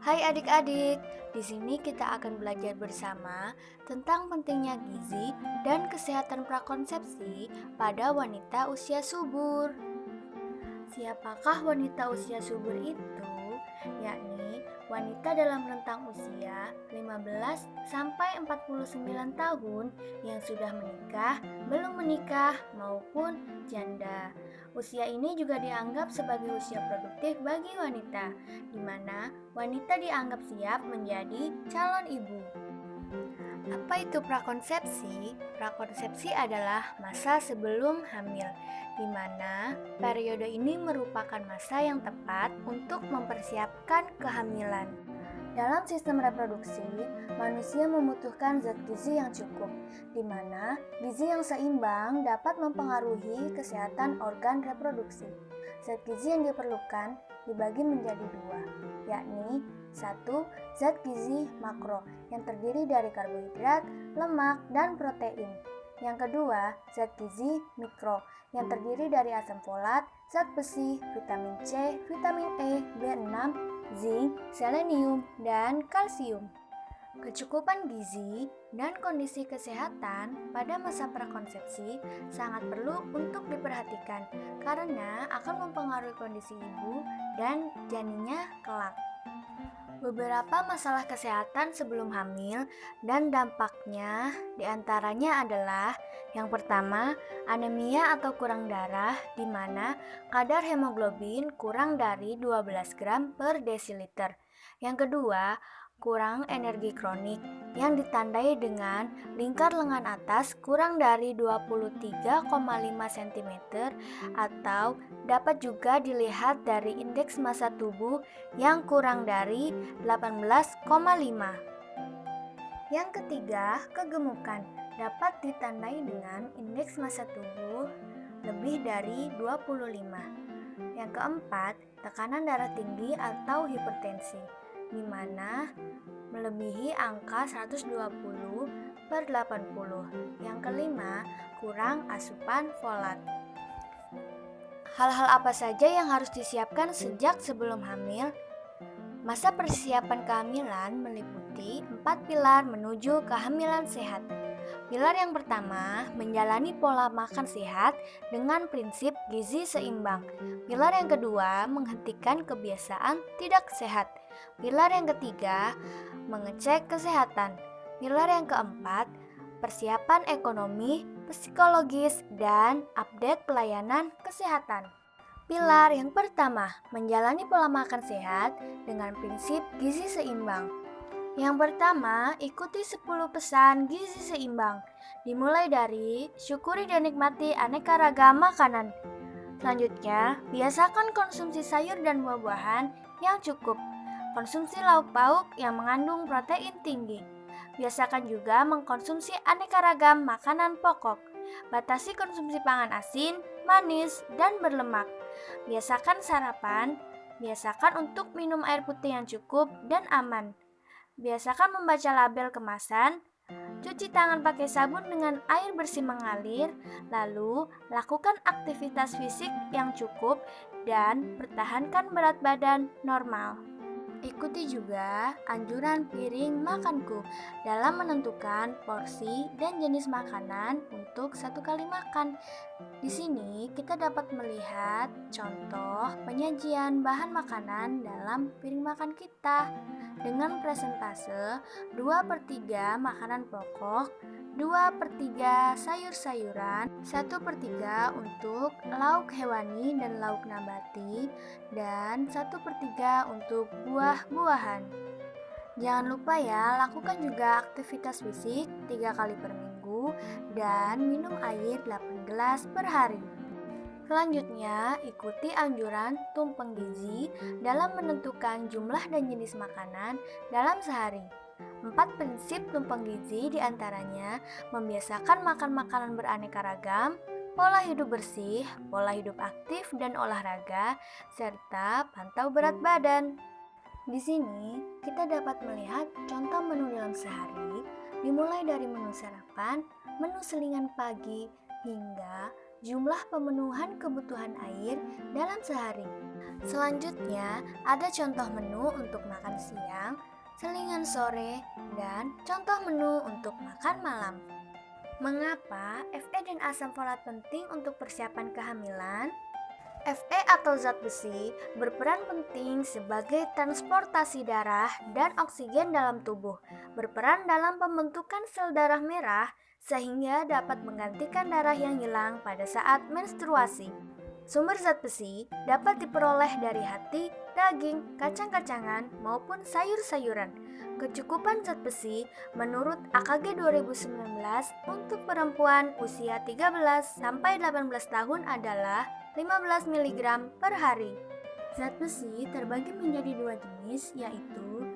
Hai adik-adik, di sini kita akan belajar bersama tentang pentingnya gizi dan kesehatan prakonsepsi pada wanita usia subur. Siapakah wanita usia subur itu? Yakni wanita dalam rentang usia 15 sampai 49 tahun yang sudah menikah, belum menikah, maupun janda. Usia ini juga dianggap sebagai usia produktif bagi wanita, di mana wanita dianggap siap menjadi calon ibu. Apa itu prakonsepsi? Prakonsepsi adalah masa sebelum hamil, di mana periode ini merupakan masa yang tepat untuk mempersiapkan kehamilan. Dalam sistem reproduksi, manusia membutuhkan zat gizi yang cukup, di mana gizi yang seimbang dapat mempengaruhi kesehatan organ reproduksi. Zat gizi yang diperlukan dibagi menjadi dua, yakni satu, zat gizi makro yang terdiri dari karbohidrat, lemak, dan protein. Yang kedua, zat gizi mikro yang terdiri dari asam folat, zat besi, vitamin C, vitamin E, B6, zinc, selenium, dan kalsium. Kecukupan gizi dan kondisi kesehatan pada masa prakonsepsi sangat perlu untuk diperhatikan karena akan mempengaruhi kondisi ibu dan janinnya kelak. Beberapa masalah kesehatan sebelum hamil dan dampaknya diantaranya adalah yang pertama, anemia atau kurang darah di mana kadar hemoglobin kurang dari 12 gram per desiliter. Yang kedua, kurang energi kronik yang ditandai dengan lingkar lengan atas kurang dari 23,5 cm atau dapat juga dilihat dari indeks massa tubuh yang kurang dari 18,5. Yang ketiga, kegemukan dapat ditandai dengan indeks massa tubuh lebih dari 25. Yang keempat, tekanan darah tinggi atau hipertensi, di mana melebihi angka 120/80. Yang kelima, kurang asupan folat. Hal-hal apa saja yang harus disiapkan sejak sebelum hamil? Masa persiapan kehamilan meliputi 4 pilar menuju kehamilan sehat. Pilar yang pertama, menjalani pola makan sehat dengan prinsip gizi seimbang. Pilar yang kedua, menghentikan kebiasaan tidak sehat. Pilar yang ketiga, mengecek kesehatan. Pilar yang keempat, persiapan ekonomi, psikologis, dan update pelayanan kesehatan. Pilar yang pertama, menjalani pola makan sehat dengan prinsip gizi seimbang. Yang pertama, ikuti 10 pesan gizi seimbang. Dimulai dari syukuri dan nikmati aneka ragam makanan. Selanjutnya, biasakan konsumsi sayur dan buah-buahan yang cukup. Konsumsi lauk pauk yang mengandung protein tinggi. Biasakan juga mengkonsumsi aneka ragam makanan pokok. Batasi konsumsi pangan asin, manis, dan berlemak. Biasakan sarapan. Biasakan untuk minum air putih yang cukup dan aman. Biasakan membaca label kemasan, cuci tangan pakai sabun dengan air bersih mengalir, lalu lakukan aktivitas fisik yang cukup dan pertahankan berat badan normal. Ikuti juga anjuran piring makanku dalam menentukan porsi dan jenis makanan untuk satu kali makan. Di sini kita dapat melihat contoh penyajian bahan makanan dalam piring makan kita dengan presentase 2/3 makanan pokok, 2/3 sayur-sayuran, 1/3 untuk lauk hewani dan lauk nabati, dan 1/3 untuk buah-buahan. Jangan lupa ya, lakukan juga aktivitas fisik 3 kali per minggu dan minum air 8 gelas per hari. Selanjutnya, ikuti anjuran tumpeng gizi dalam menentukan jumlah dan jenis makanan dalam sehari. 4 prinsip tumpeng gizi diantaranya membiasakan makan makanan beraneka ragam, pola hidup bersih, pola hidup aktif dan olahraga, serta pantau berat badan. Di sini, kita dapat melihat contoh menu dalam sehari, dimulai dari menu sarapan, menu selingan pagi, hingga jumlah pemenuhan kebutuhan air dalam sehari. Selanjutnya, ada contoh menu untuk makan siang, selingan sore, dan contoh menu untuk makan malam. Mengapa Fe dan asam folat penting untuk persiapan kehamilan? Fe atau zat besi berperan penting sebagai transportasi darah dan oksigen dalam tubuh, berperan dalam pembentukan sel darah merah sehingga dapat menggantikan darah yang hilang pada saat menstruasi. Sumber zat besi dapat diperoleh dari hati, daging, kacang-kacangan, maupun sayur-sayuran. Kecukupan zat besi menurut AKG 2019 untuk perempuan usia 13-18 tahun adalah 15 mg per hari. Zat besi terbagi menjadi dua jenis, yaitu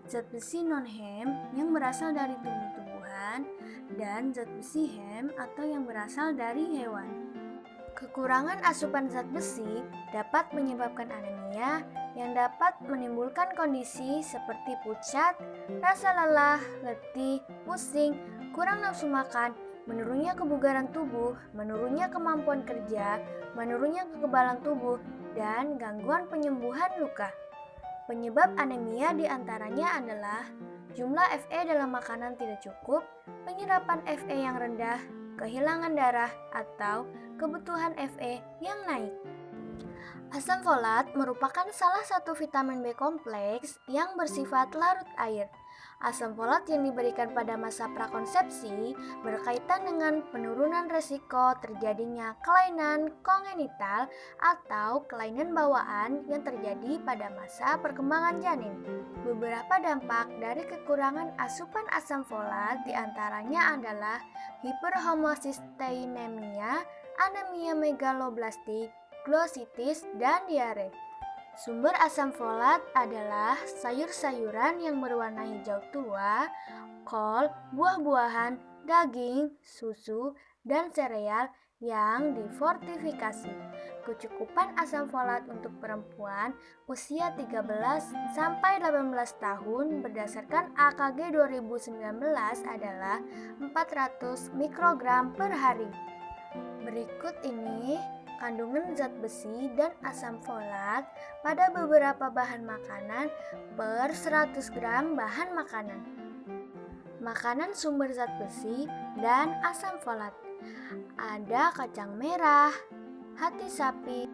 zat besi non-hem yang berasal dari tumbuh-tumbuhan dan zat besi hem atau yang berasal dari hewan. Kekurangan asupan zat besi dapat menyebabkan anemia yang dapat menimbulkan kondisi seperti pucat, rasa lelah, letih, pusing, kurang nafsu makan, menurunnya kebugaran tubuh, menurunnya kemampuan kerja, menurunnya kekebalan tubuh, dan gangguan penyembuhan luka. Penyebab anemia diantaranya adalah jumlah Fe dalam makanan tidak cukup, penyerapan Fe yang rendah, kehilangan darah, atau kebutuhan Fe yang naik. Asam folat merupakan salah satu vitamin B kompleks yang bersifat larut air. Asam folat yang diberikan pada masa prakonsepsi berkaitan dengan penurunan resiko terjadinya kelainan kongenital atau kelainan bawaan yang terjadi pada masa perkembangan janin. Beberapa dampak dari kekurangan asupan asam folat diantaranya adalah hiperhomocysteinemia, anemia megaloblastik, glositis, dan diare. Sumber asam folat adalah sayur-sayuran yang berwarna hijau tua, kol, buah-buahan, daging, susu, dan sereal yang difortifikasi. Kecukupan asam folat untuk perempuan usia 13-18 tahun berdasarkan AKG 2019 adalah 400 mikrogram per hari. Berikut ini kandungan zat besi dan asam folat pada beberapa bahan makanan per 100 gram bahan makanan. Makanan sumber zat besi dan asam folat. Ada kacang merah, hati sapi,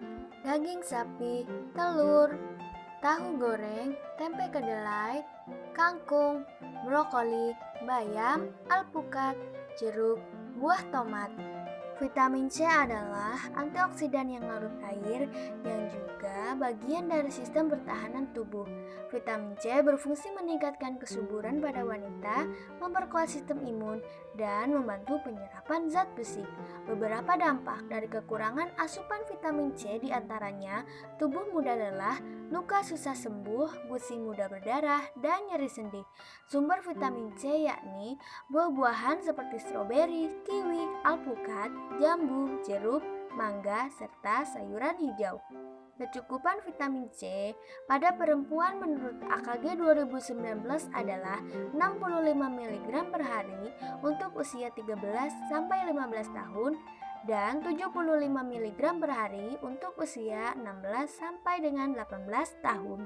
daging sapi, telur, tahu goreng, tempe kedelai, kangkung, brokoli, bayam, alpukat, jeruk, buah tomat. Vitamin C adalah antioksidan yang larut air yang juga bagian dari sistem pertahanan tubuh. Vitamin C berfungsi meningkatkan kesuburan pada wanita, memperkuat sistem imun, dan membantu penyerapan zat besi. Beberapa dampak dari kekurangan asupan vitamin C diantaranya tubuh mudah lelah, luka susah sembuh, gusi mudah berdarah, dan nyeri sendi. Sumber vitamin C yakni buah-buahan seperti stroberi, kiwi, alpukat, jambu, jeruk, mangga, serta sayuran hijau. Kecukupan vitamin C pada perempuan menurut AKG 2019 adalah 65 mg per hari untuk usia 13-15 tahun dan 75 mg per hari untuk usia 16 sampai dengan 18 tahun.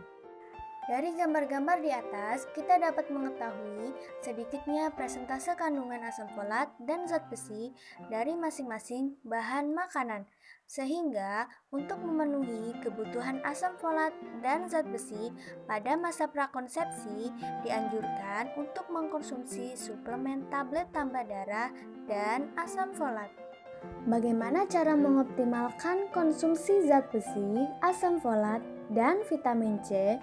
Dari gambar-gambar di atas, kita dapat mengetahui sedikitnya presentase kandungan asam folat dan zat besi dari masing-masing bahan makanan. Sehingga, untuk memenuhi kebutuhan asam folat dan zat besi pada masa prakonsepsi, dianjurkan untuk mengkonsumsi suplemen tablet tambah darah dan asam folat. Bagaimana cara mengoptimalkan konsumsi zat besi, asam folat, dan vitamin C?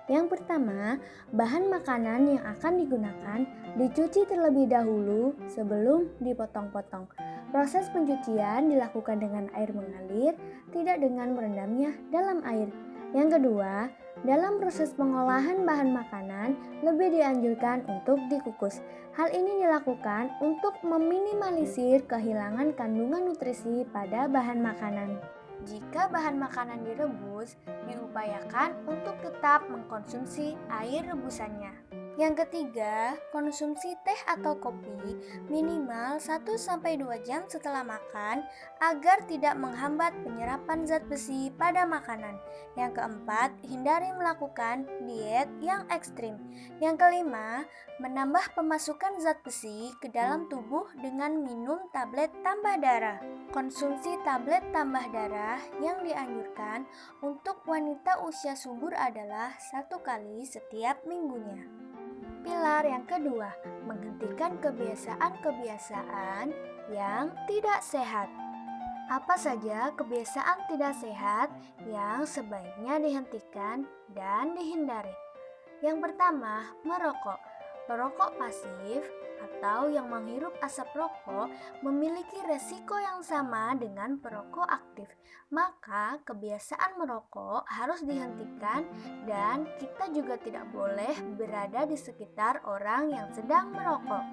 Yang pertama, bahan makanan yang akan digunakan dicuci terlebih dahulu sebelum dipotong-potong. Proses pencucian dilakukan dengan air mengalir, tidak dengan merendamnya dalam air. Yang kedua, dalam proses pengolahan bahan makanan lebih dianjurkan untuk dikukus. Hal ini dilakukan untuk meminimalisir kehilangan kandungan nutrisi pada bahan makanan. Jika bahan makanan direbus, diupayakan untuk tetap mengkonsumsi air rebusannya. Yang ketiga, konsumsi teh atau kopi minimal 1-2 jam setelah makan agar tidak menghambat penyerapan zat besi pada makanan. Yang keempat, hindari melakukan diet yang ekstrim. Yang kelima, menambah pemasukan zat besi ke dalam tubuh dengan minum tablet tambah darah. Konsumsi tablet tambah darah yang dianjurkan untuk wanita usia subur adalah 1 kali setiap minggunya. Pilar yang kedua, menghentikan kebiasaan-kebiasaan yang tidak sehat. Apa saja kebiasaan tidak sehat yang sebaiknya dihentikan dan dihindari? Yang pertama, merokok. Perokok pasif atau yang menghirup asap rokok memiliki resiko yang sama dengan perokok aktif. Maka kebiasaan merokok harus dihentikan dan kita juga tidak boleh berada di sekitar orang yang sedang merokok.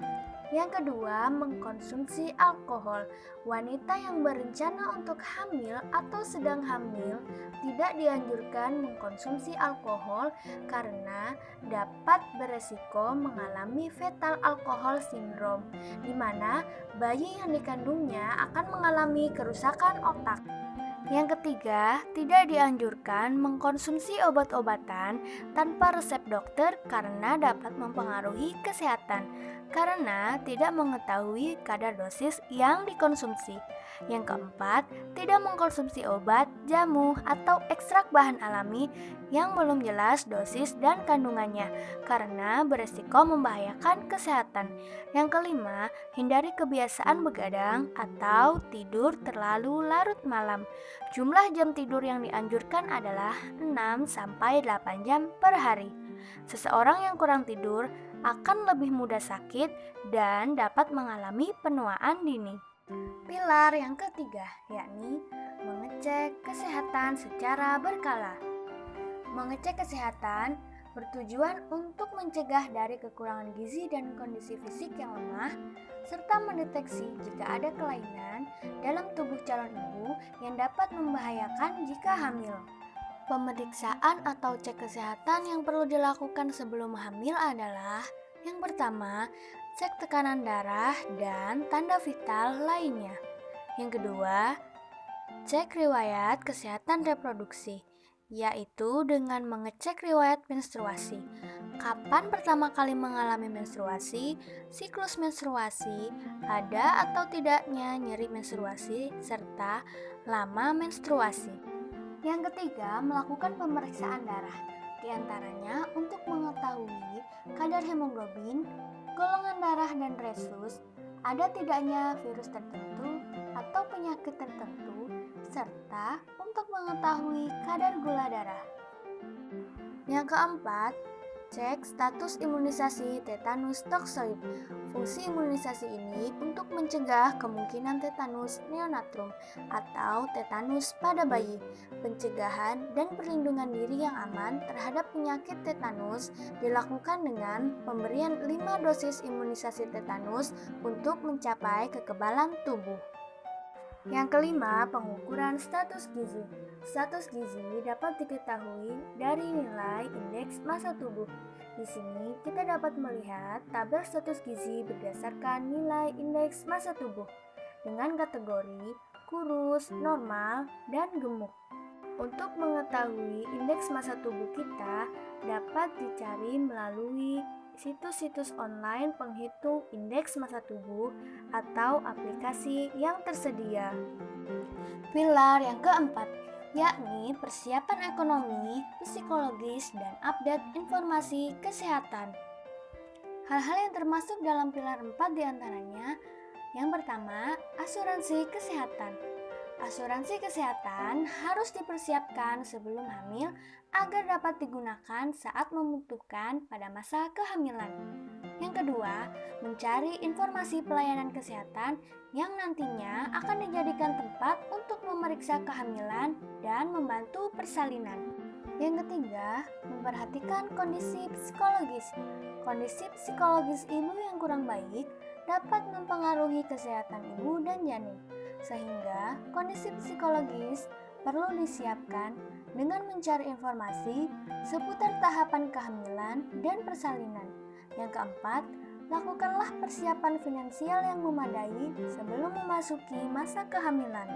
Yang kedua, mengkonsumsi alkohol. Wanita yang berencana untuk hamil atau sedang hamil tidak dianjurkan mengkonsumsi alkohol karena dapat beresiko mengalami fetal alcohol syndrome, di mana bayi yang dikandungnya akan mengalami kerusakan otak. Yang ketiga, tidak dianjurkan mengkonsumsi obat-obatan tanpa resep dokter karena dapat mempengaruhi kesehatan, karena tidak mengetahui kadar dosis yang dikonsumsi. Yang keempat, tidak mengkonsumsi obat, jamu, atau ekstrak bahan alami yang belum jelas dosis dan kandungannya, karena beresiko membahayakan kesehatan. Yang kelima, hindari kebiasaan begadang atau tidur terlalu larut malam. Jumlah jam tidur yang dianjurkan adalah 6-8 jam per hari. Seseorang yang kurang tidur akan lebih mudah sakit dan dapat mengalami penuaan dini. Pilar yang ketiga, yakni mengecek kesehatan secara berkala. Mengecek kesehatan bertujuan untuk mencegah dari kekurangan gizi dan kondisi fisik yang lemah, serta mendeteksi jika ada kelainan dalam tubuh calon ibu yang dapat membahayakan jika hamil. Pemeriksaan atau cek kesehatan yang perlu dilakukan sebelum hamil adalah: yang pertama, cek tekanan darah dan tanda vital lainnya. Yang kedua, cek riwayat kesehatan reproduksi, yaitu dengan mengecek riwayat menstruasi. Kapan pertama kali mengalami menstruasi, siklus menstruasi, ada atau tidaknya nyeri menstruasi, serta lama menstruasi. Yang ketiga, melakukan pemeriksaan darah, di antaranya untuk mengetahui kadar hemoglobin, golongan darah dan resus, ada tidaknya virus tertentu atau penyakit tertentu, serta untuk mengetahui kadar gula darah. Yang keempat, cek status imunisasi tetanus toksoid. Fungsi imunisasi ini untuk mencegah kemungkinan tetanus neonatum atau tetanus pada bayi. Pencegahan dan perlindungan diri yang aman terhadap penyakit tetanus dilakukan dengan pemberian 5 dosis imunisasi tetanus untuk mencapai kekebalan tubuh. Yang kelima, pengukuran status gizi. Status gizi dapat diketahui dari nilai indeks massa tubuh. Di sini kita dapat melihat tabel status gizi berdasarkan nilai indeks massa tubuh dengan kategori kurus, normal, dan gemuk. Untuk mengetahui indeks massa tubuh kita dapat dicari melalui situs-situs online penghitung indeks massa tubuh atau aplikasi yang tersedia. Pilar yang keempat, yakni persiapan ekonomi, psikologis, dan update informasi kesehatan. Hal-hal yang termasuk dalam pilar 4 diantaranya: yang pertama, asuransi kesehatan. Asuransi kesehatan harus dipersiapkan sebelum hamil agar dapat digunakan saat membutuhkan pada masa kehamilan. Yang kedua, mencari informasi pelayanan kesehatan yang nantinya akan dijadikan tempat untuk memeriksa kehamilan dan membantu persalinan. Yang ketiga, memperhatikan kondisi psikologis. Kondisi psikologis ibu yang kurang baik dapat mempengaruhi kesehatan ibu dan janin, sehingga kondisi psikologis perlu disiapkan dengan mencari informasi seputar tahapan kehamilan dan persalinan. Yang keempat, lakukanlah persiapan finansial yang memadai sebelum memasuki masa kehamilan.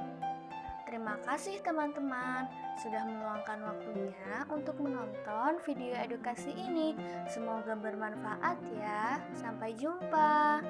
Terima kasih teman-teman sudah meluangkan waktunya untuk menonton video edukasi ini. Semoga bermanfaat ya. Sampai jumpa.